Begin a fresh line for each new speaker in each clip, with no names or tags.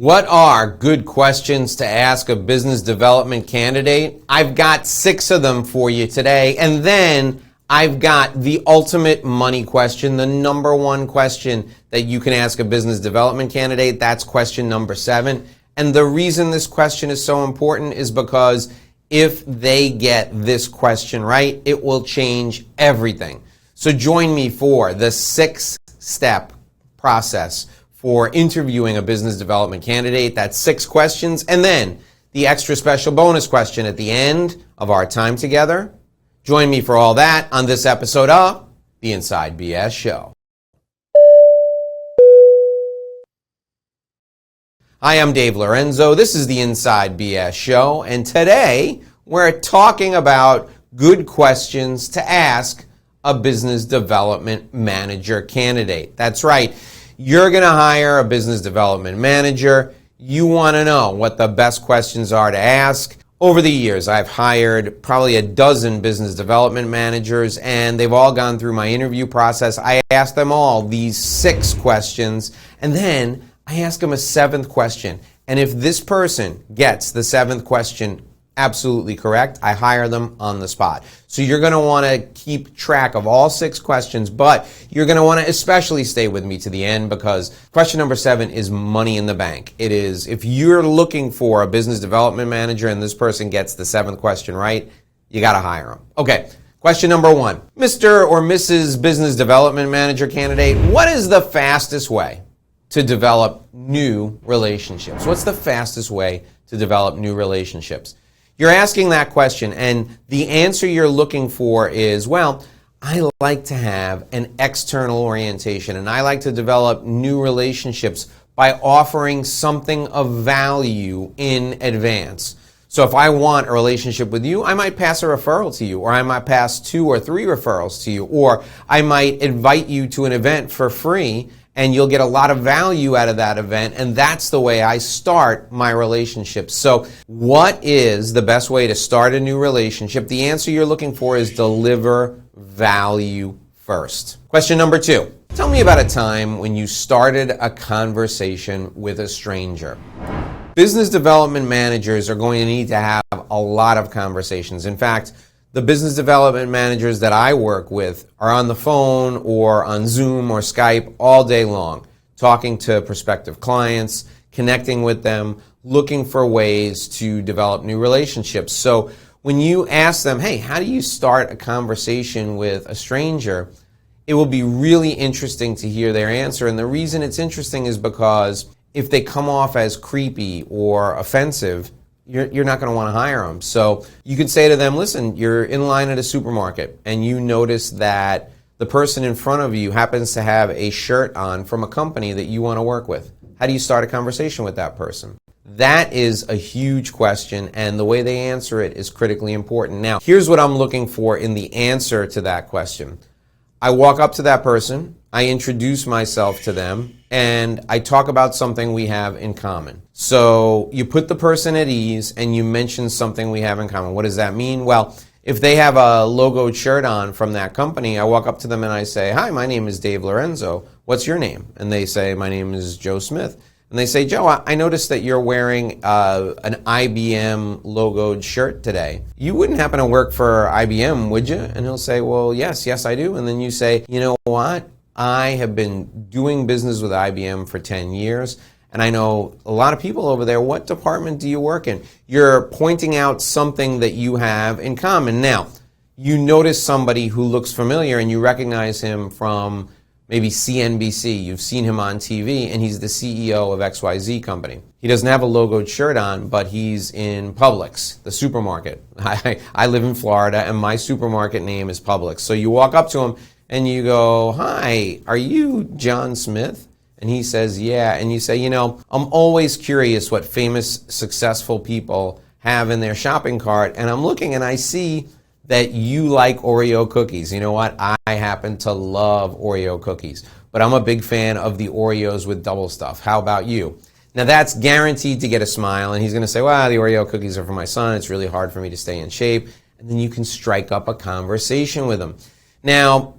What are good questions to ask a business development candidate? I've got 6 of them for you today, and then I've got the ultimate money question, the number one question that you can ask a business development candidate. That's question number 7. And the reason this question is so important is because if they get this question right, it will change everything. So join me for the 6-step process for interviewing a business development candidate. That's 6 questions, and then the extra special bonus question at the end of our time together. Join me for all that on this episode of The Inside BS Show. Hi, I'm Dave Lorenzo. This is The Inside BS Show, and today we're talking about good questions to ask a business development manager candidate. That's right. You're going to hire a business development manager. You want to know what the best questions are to ask. Over the years, I've hired probably a dozen business development managers, and they've all gone through my interview process. I ask them all these 6 questions, and then I ask them a 7th question. And if this person gets the 7th question absolutely correct, I hire them on the spot. So you're going to want to keep track of all 6 questions, but you're going to want to especially stay with me to the end because question number 7 is money in the bank. It is, if you're looking for a business development manager and this person gets the 7th question right, you got to hire them. Okay, question number 1. Mr. or Mrs. Business Development Manager candidate, what is the fastest way to develop new relationships? What's the fastest way to develop new relationships? You're asking that question, and the answer you're looking for is, well, I like to have an external orientation, and I like to develop new relationships by offering something of value in advance. So if I want a relationship with you, I might pass a referral to you, or I might pass 2 or 3 referrals to you, or I might invite you to an event for free, and you'll get a lot of value out of that event, and that's the way I start my relationship. So what is the best way to start a new relationship? The answer you're looking for is deliver value first. Question number 2. Tell me about a time when you started a conversation with a stranger. Business development managers are going to need to have a lot of conversations. In fact, the business development managers that I work with are on the phone or on Zoom or Skype all day long, talking to prospective clients, connecting with them, looking for ways to develop new relationships. So when you ask them, hey, how do you start a conversation with a stranger? It will be really interesting to hear their answer. And the reason it's interesting is because if they come off as creepy or offensive, you're not going to want to hire them. So you could say to them, listen, you're in line at a supermarket and you notice that the person in front of you happens to have a shirt on from a company that you want to work with. How do you start a conversation with that person? That is a huge question, and the way they answer it is critically important. Now, here's what I'm looking for in the answer to that question. I walk up to that person, I introduce myself to them, and I talk about something we have in common. So you put the person at ease and you mention something we have in common. What does that mean? Well, if they have a logoed shirt on from that company, I walk up to them and I say, hi, my name is Dave Lorenzo. What's your name? And they say, my name is Joe Smith. And they say, Joe, I noticed that you're wearing an IBM logoed shirt today. You wouldn't happen to work for IBM, would you? And he'll say, well, yes, I do. And then you say, you know what? I have been doing business with IBM for 10 years, and I know a lot of people over there. What department do you work in? You're pointing out something that you have in common. Now, you notice somebody who looks familiar, and you recognize him from maybe CNBC. You've seen him on TV, and he's the CEO of XYZ company. He doesn't have a logoed shirt on, but he's in Publix, the supermarket. I live in Florida, and my supermarket name is Publix. So you walk up to him, and you go, hi, are you John Smith? And he says, yeah. And you say, you know, I'm always curious what famous, successful people have in their shopping cart. And I'm looking and I see that you like Oreo cookies. You know what? I happen to love Oreo cookies. But I'm a big fan of the Oreos with double stuff. How about you? Now that's guaranteed to get a smile. And he's going to say, well, the Oreo cookies are for my son. It's really hard for me to stay in shape. And then you can strike up a conversation with him. Now,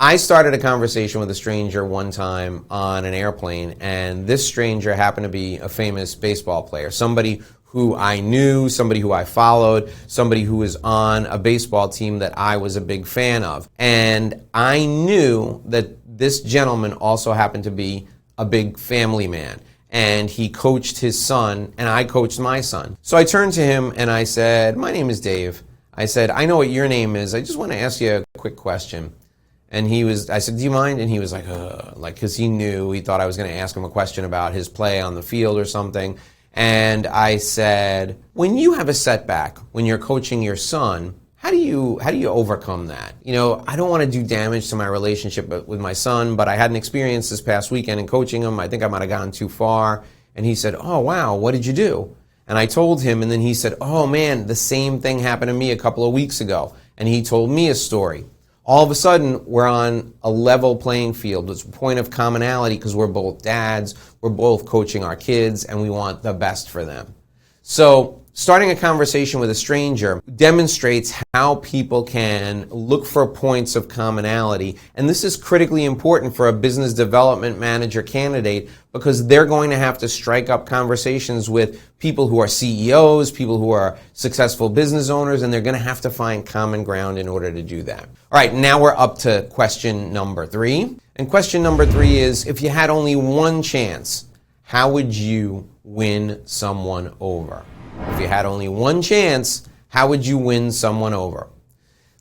I started a conversation with a stranger one time on an airplane, and this stranger happened to be a famous baseball player, somebody who I knew, somebody who I followed, somebody who was on a baseball team that I was a big fan of. And I knew that this gentleman also happened to be a big family man. And he coached his son, and I coached my son. So I turned to him and I said, "My name is Dave." I said, "I know what your name is. I just want to ask you a quick question." And I said, "Do you mind?" And he was like, because he thought I was going to ask him a question about his play on the field or something. And I said, "When you have a setback, when you're coaching your son, how do you overcome that? I don't want to do damage to my relationship with my son, but I had an experience this past weekend in coaching him. I think I might have gone too far." And he said, "Oh, wow, what did you do?" And I told him, and then he said, "Oh, man, the same thing happened to me a couple of weeks ago." And he told me a story. All of a sudden, we're on a level playing field. It's a point of commonality because we're both dads, we're both coaching our kids, and we want the best for them. So starting a conversation with a stranger demonstrates how people can look for points of commonality. And this is critically important for a business development manager candidate because they're going to have to strike up conversations with people who are CEOs, people who are successful business owners, and they're going to have to find common ground in order to do that. All right, now we're up to question number 3. And question number 3 is, if you had only one chance, how would you win someone over? If you had only one chance, how would you win someone over?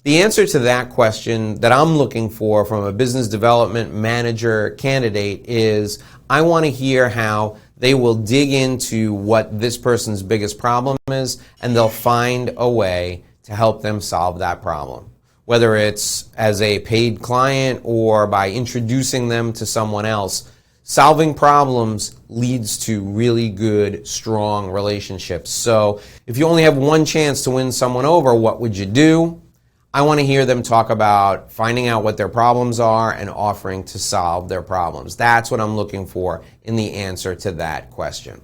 The answer to that question that I'm looking for from a business development manager candidate is, I want to hear how they will dig into what this person's biggest problem is, and they'll find a way to help them solve that problem. Whether it's as a paid client or by introducing them to someone else, solving problems leads to really good, strong relationships. So if you only have one chance to win someone over, what would you do? I want to hear them talk about finding out what their problems are and offering to solve their problems. That's what I'm looking for in the answer to that question.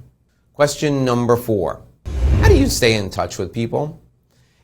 Question number 4. How do you stay in touch with people?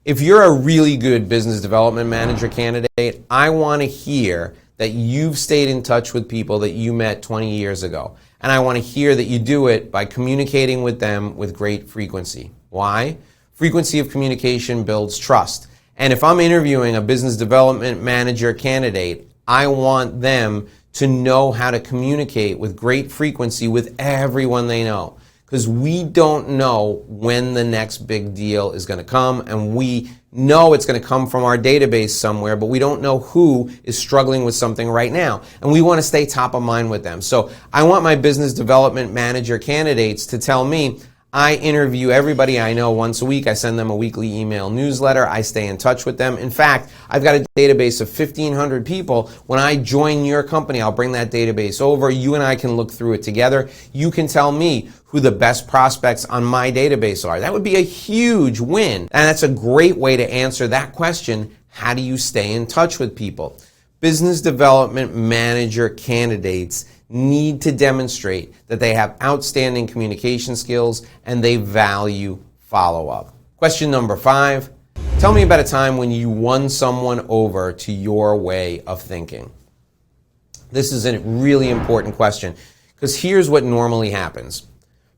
If you're a really good business development manager candidate, I want to hear that you've stayed in touch with people that you met 20 years ago. And I want to hear that you do it by communicating with them with great frequency. Why? Frequency of communication builds trust. And if I'm interviewing a business development manager candidate, I want them to know how to communicate with great frequency with everyone they know. Because we don't know when the next big deal is going to come, and we know it's going to come from our database somewhere, but we don't know who is struggling with something right now. And we want to stay top of mind with them. So I want my business development manager candidates to tell me, I interview everybody I know once a week. I send them a weekly email newsletter. I stay in touch with them. In fact, I've got a database of 1,500 people. When I join your company, I'll bring that database over. You and I can look through it together. You can tell me who the best prospects on my database are. That would be a huge win. And that's a great way to answer that question. How do you stay in touch with people? Business development manager candidates need to demonstrate that they have outstanding communication skills and they value follow-up. Question number 5, tell me about a time when you won someone over to your way of thinking. This is a really important question because here's what normally happens.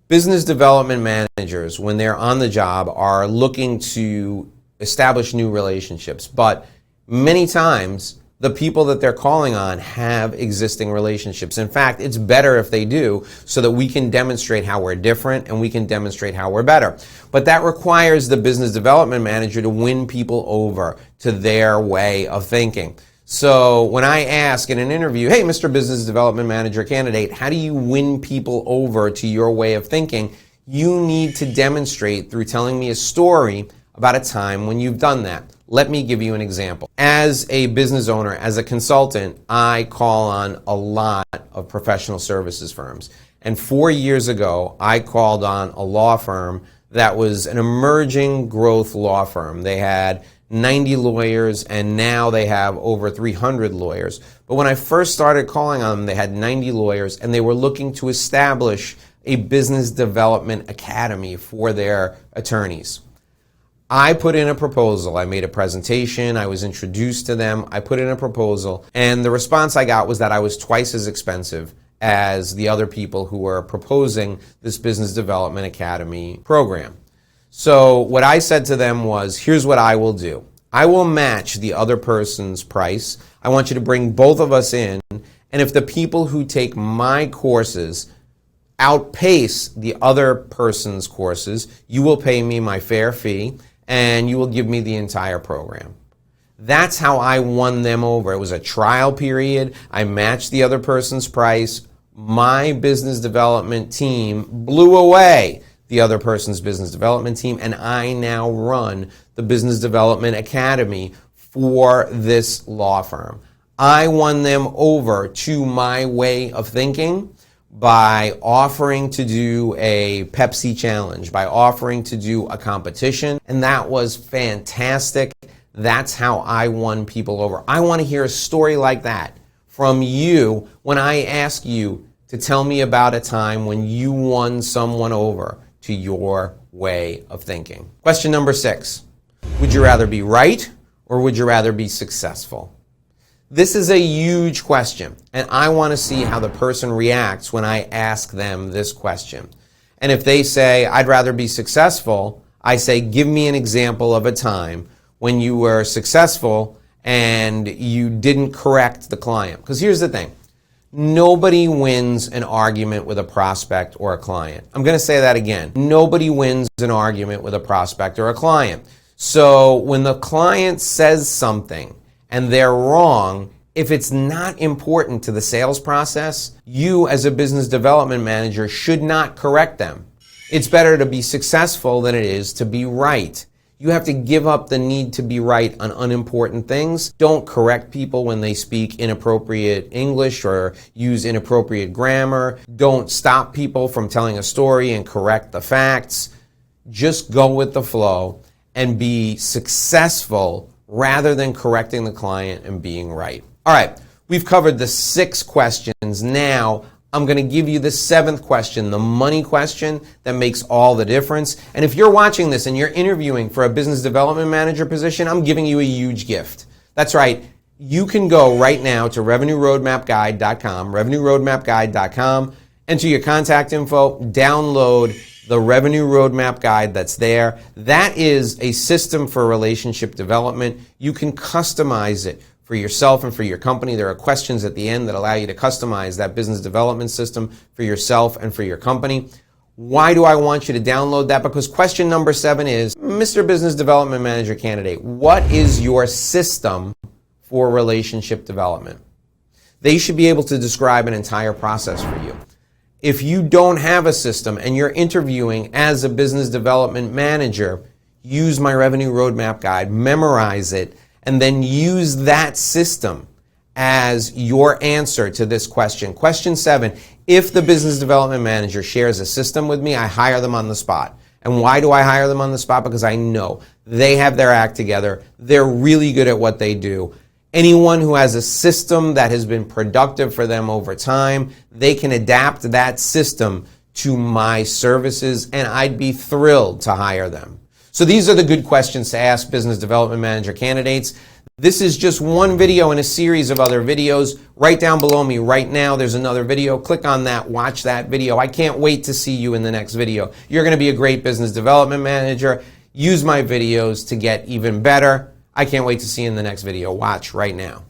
Business development managers, when they're on the job, are looking to establish new relationships, but many times the people that they're calling on have existing relationships. In fact, it's better if they do so that we can demonstrate how we're different and we can demonstrate how we're better. But that requires the business development manager to win people over to their way of thinking. So when I ask in an interview, hey, Mr. Business Development Manager candidate, how do you win people over to your way of thinking? You need to demonstrate through telling me a story about a time when you've done that. Let me give you an example. As a business owner, as a consultant, I call on a lot of professional services firms. And 4 years ago, I called on a law firm that was an emerging growth law firm. They had 90 lawyers, and now they have over 300 lawyers. But when I first started calling on them, they had 90 lawyers, and they were looking to establish a business development academy for their attorneys. I put in a proposal. I made a presentation. I was introduced to them. I put in a proposal. And the response I got was that I was twice as expensive as the other people who were proposing this Business Development Academy program. So what I said to them was, here's what I will do. I will match the other person's price. I want you to bring both of us in. And if the people who take my courses outpace the other person's courses, you will pay me my fair fee and you will give me the entire program. That's how I won them over. It was a trial period. I matched the other person's price. My business development team blew away the other person's business development team, and I now run the Business Development Academy for this law firm. I won them over to my way of thinking by offering to do a Pepsi challenge, by offering to do a competition, and that was fantastic. That's how I won people over. I want to hear a story like that from you when I ask you to tell me about a time when you won someone over to your way of thinking. Question number 6. Would you rather be right or would you rather be successful? This is a huge question, and I want to see how the person reacts when I ask them this question. And if they say, I'd rather be successful, I say, give me an example of a time when you were successful and you didn't correct the client. Because here's the thing. Nobody wins an argument with a prospect or a client. I'm going to say that again. Nobody wins an argument with a prospect or a client. So when the client says something and they're wrong, if it's not important to the sales process, you as a business development manager should not correct them. It's better to be successful than it is to be right. You have to give up the need to be right on unimportant things. Don't correct people when they speak inappropriate English or use inappropriate grammar. Don't stop people from telling a story and correct the facts. Just go with the flow and be successful rather than correcting the client and being right. All right, we've covered the 6 questions. Now, I'm going to give you the 7th question, the money question that makes all the difference. And if you're watching this and you're interviewing for a business development manager position, I'm giving you a huge gift. That's right. You can go right now to revenueroadmapguide.com, revenueroadmapguide.com, enter your contact info, download the Revenue Roadmap Guide that's there. That is a system for relationship development. You can customize it for yourself and for your company. There are questions at the end that allow you to customize that business development system for yourself and for your company. Why do I want you to download that? Because question number 7 is, Mr. Business Development Manager candidate, what is your system for relationship development? They should be able to describe an entire process for you. If you don't have a system and you're interviewing as a business development manager, use my Revenue Roadmap Guide, memorize it, and then use that system as your answer to this question. Question 7, if the business development manager shares a system with me, I hire them on the spot. And why do I hire them on the spot? Because I know they have their act together. They're really good at what they do. Anyone who has a system that has been productive for them over time, they can adapt that system to my services, and I'd be thrilled to hire them. So these are the good questions to ask business development manager candidates. This is just one video in a series of other videos. Right down below me right now, there's another video. Click on that, watch that video. I can't wait to see you in the next video. You're going to be a great business development manager. Use my videos to get even better. I can't wait to see you in the next video. Watch right now.